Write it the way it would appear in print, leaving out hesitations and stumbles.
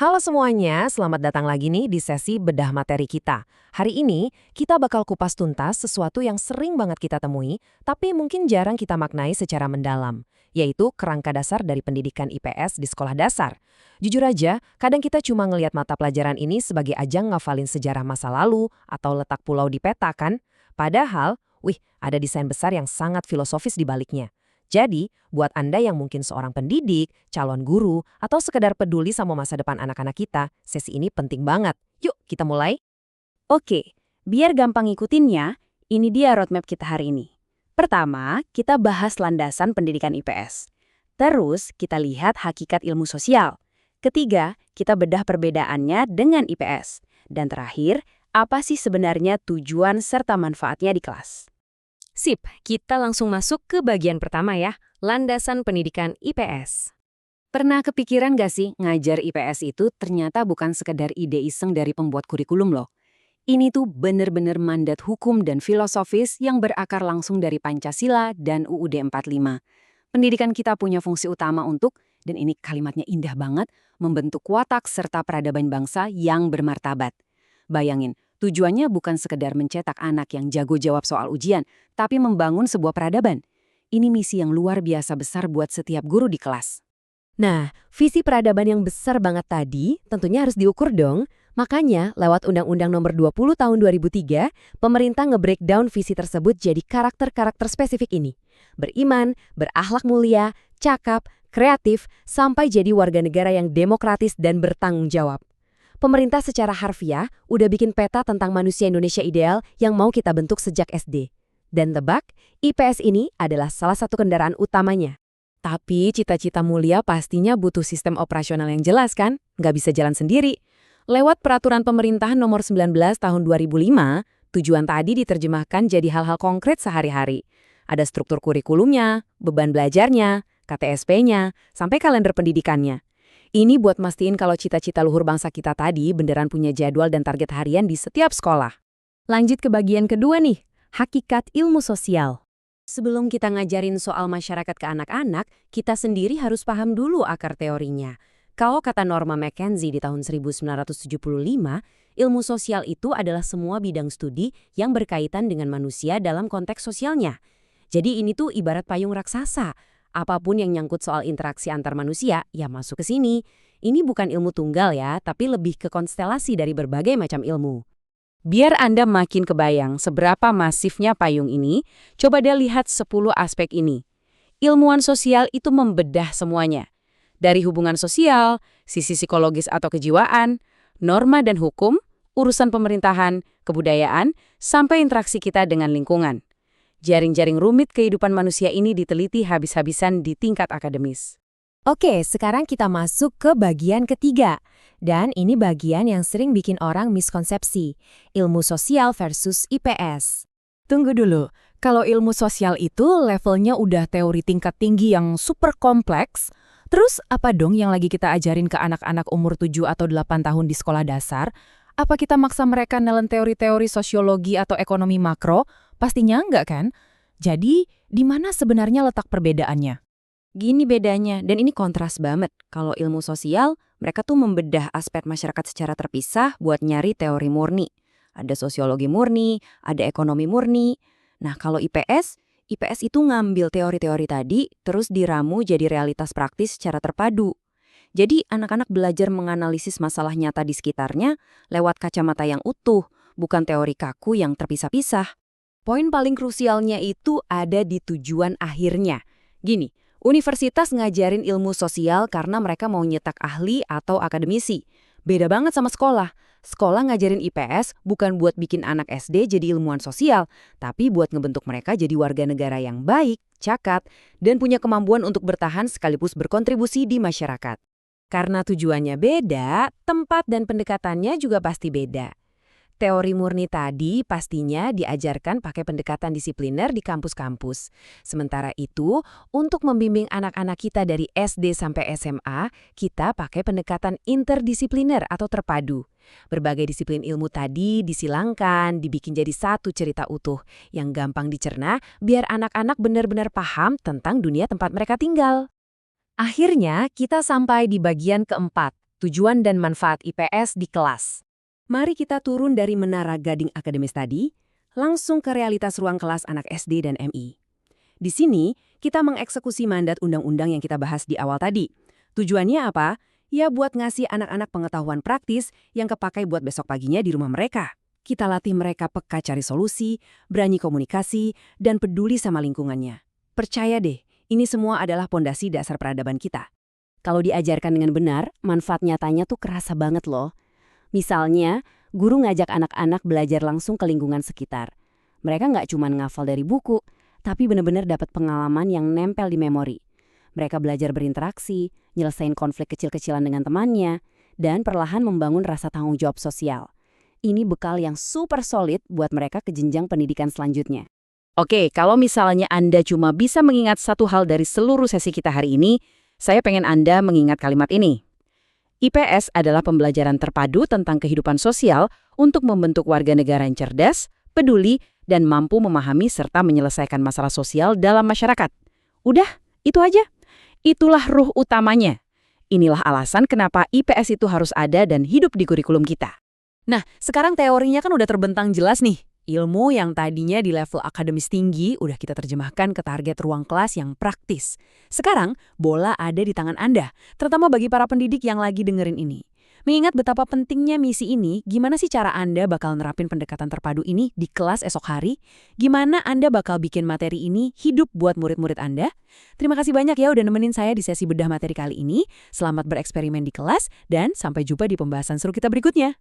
Halo semuanya, selamat datang lagi nih di sesi bedah materi kita. Hari ini, kita bakal kupas tuntas sesuatu yang sering banget kita temui, tapi mungkin jarang kita maknai secara mendalam, yaitu kerangka dasar dari pendidikan IPS di sekolah dasar. Jujur aja, kadang kita cuma ngelihat mata pelajaran ini sebagai ajang ngafalin sejarah masa lalu atau letak pulau di peta kan? Padahal, ada desain besar yang sangat filosofis di baliknya. Jadi, buat Anda yang mungkin seorang pendidik, calon guru, atau sekedar peduli sama masa depan anak-anak kita, sesi ini penting banget. Yuk, kita mulai. Oke, biar gampang ngikutinnya, ini dia roadmap kita hari ini. Pertama, kita bahas landasan pendidikan IPS. Terus, kita lihat hakikat ilmu sosial. Ketiga, kita bedah perbedaannya dengan IPS. Dan terakhir, apa sih sebenarnya tujuan serta manfaatnya di kelas? Sip, kita langsung masuk ke bagian pertama ya, landasan pendidikan IPS. Pernah kepikiran gak sih ngajar IPS itu ternyata bukan sekedar ide iseng dari pembuat kurikulum loh. Ini tuh bener-bener mandat hukum dan filosofis yang berakar langsung dari Pancasila dan UUD 45. Pendidikan kita punya fungsi utama untuk, dan ini kalimatnya indah banget, membentuk watak serta peradaban bangsa yang bermartabat. Bayangin, tujuannya bukan sekedar mencetak anak yang jago jawab soal ujian, tapi membangun sebuah peradaban. Ini misi yang luar biasa besar buat setiap guru di kelas. Nah, visi peradaban yang besar banget tadi tentunya harus diukur dong. Makanya, lewat Undang-Undang Nomor 20 Tahun 2003, pemerintah nge-breakdown visi tersebut jadi karakter-karakter spesifik ini. Beriman, berakhlak mulia, cakap, kreatif, sampai jadi warga negara yang demokratis dan bertanggung jawab. Pemerintah secara harfiah udah bikin peta tentang manusia Indonesia ideal yang mau kita bentuk sejak SD. Dan tebak, IPS ini adalah salah satu kendaraan utamanya. Tapi cita-cita mulia pastinya butuh sistem operasional yang jelas kan? Nggak bisa jalan sendiri. Lewat Peraturan Pemerintah Nomor 19 Tahun 2005, tujuan tadi diterjemahkan jadi hal-hal konkret sehari-hari. Ada struktur kurikulumnya, beban belajarnya, KTSP-nya, sampai kalender pendidikannya. Ini buat mastiin kalau cita-cita luhur bangsa kita tadi beneran punya jadwal dan target harian di setiap sekolah. Lanjut ke bagian kedua nih, hakikat ilmu sosial. Sebelum kita ngajarin soal masyarakat ke anak-anak, kita sendiri harus paham dulu akar teorinya. Kalau kata Norma McKenzie di tahun 1975, ilmu sosial itu adalah semua bidang studi yang berkaitan dengan manusia dalam konteks sosialnya. Jadi ini tuh ibarat payung raksasa. Apapun yang nyangkut soal interaksi antar manusia, ya masuk ke sini. Ini bukan ilmu tunggal ya, tapi lebih ke konstelasi dari berbagai macam ilmu. Biar Anda makin kebayang seberapa masifnya payung ini, coba deh lihat 10 aspek ini. Ilmuwan sosial itu membedah semuanya. Dari hubungan sosial, sisi psikologis atau kejiwaan, norma dan hukum, urusan pemerintahan, kebudayaan, sampai interaksi kita dengan lingkungan. Jaring-jaring rumit kehidupan manusia ini diteliti habis-habisan di tingkat akademis. Oke, sekarang kita masuk ke bagian ketiga. Dan ini bagian yang sering bikin orang miskonsepsi. Ilmu sosial versus IPS. Tunggu dulu, kalau ilmu sosial itu levelnya udah teori tingkat tinggi yang super kompleks, terus apa dong yang lagi kita ajarin ke anak-anak umur 7 atau 8 tahun di sekolah dasar? Apa kita maksa mereka nelen teori-teori sosiologi atau ekonomi makro? Pastinya enggak kan? Jadi, di mana sebenarnya letak perbedaannya? Gini bedanya, dan ini kontras banget. Kalau ilmu sosial, mereka tuh membedah aspek masyarakat secara terpisah buat nyari teori murni. Ada sosiologi murni, ada ekonomi murni. Nah, kalau IPS itu ngambil teori-teori tadi, terus diramu jadi realitas praktis secara terpadu. Jadi, anak-anak belajar menganalisis masalah nyata di sekitarnya lewat kacamata yang utuh, bukan teori kaku yang terpisah-pisah. Poin paling krusialnya itu ada di tujuan akhirnya. Gini, universitas ngajarin ilmu sosial karena mereka mau nyetak ahli atau akademisi. Beda banget sama sekolah. Sekolah ngajarin IPS bukan buat bikin anak SD jadi ilmuwan sosial, tapi buat ngebentuk mereka jadi warga negara yang baik, cakap, dan punya kemampuan untuk bertahan sekaligus berkontribusi di masyarakat. Karena tujuannya beda, tempat dan pendekatannya juga pasti beda. Teori murni tadi pastinya diajarkan pakai pendekatan disipliner di kampus-kampus. Sementara itu, untuk membimbing anak-anak kita dari SD sampai SMA, kita pakai pendekatan interdisipliner atau terpadu. Berbagai disiplin ilmu tadi disilangkan, dibikin jadi satu cerita utuh yang gampang dicerna biar anak-anak benar-benar paham tentang dunia tempat mereka tinggal. Akhirnya, kita sampai di bagian keempat, tujuan dan manfaat IPS di kelas. Mari kita turun dari menara gading akademis tadi, langsung ke realitas ruang kelas anak SD dan MI. Di sini, kita mengeksekusi mandat undang-undang yang kita bahas di awal tadi. Tujuannya apa? Ya buat ngasih anak-anak pengetahuan praktis yang kepakai buat besok paginya di rumah mereka. Kita latih mereka peka cari solusi, berani komunikasi, dan peduli sama lingkungannya. Percaya deh, ini semua adalah pondasi dasar peradaban kita. Kalau diajarkan dengan benar, manfaat nyatanya tuh kerasa banget loh. Misalnya, guru ngajak anak-anak belajar langsung ke lingkungan sekitar. Mereka nggak cuma ngafal dari buku, tapi benar-benar dapat pengalaman yang nempel di memori. Mereka belajar berinteraksi, nyelesain konflik kecil-kecilan dengan temannya, dan perlahan membangun rasa tanggung jawab sosial. Ini bekal yang super solid buat mereka ke jenjang pendidikan selanjutnya. Oke, kalau misalnya Anda cuma bisa mengingat satu hal dari seluruh sesi kita hari ini, saya pengen Anda mengingat kalimat ini. IPS adalah pembelajaran terpadu tentang kehidupan sosial untuk membentuk warga negara yang cerdas, peduli, dan mampu memahami serta menyelesaikan masalah sosial dalam masyarakat. Udah, itu aja. Itulah ruh utamanya. Inilah alasan kenapa IPS itu harus ada dan hidup di kurikulum kita. Nah, sekarang teorinya kan udah terbentang jelas nih. Ilmu yang tadinya di level akademis tinggi udah kita terjemahkan ke target ruang kelas yang praktis. Sekarang, bola ada di tangan Anda, terutama bagi para pendidik yang lagi dengerin ini. Mengingat betapa pentingnya misi ini, gimana sih cara Anda bakal nerapin pendekatan terpadu ini di kelas esok hari? Gimana Anda bakal bikin materi ini hidup buat murid-murid Anda? Terima kasih banyak ya udah nemenin saya di sesi bedah materi kali ini. Selamat bereksperimen di kelas, dan sampai jumpa di pembahasan seru kita berikutnya.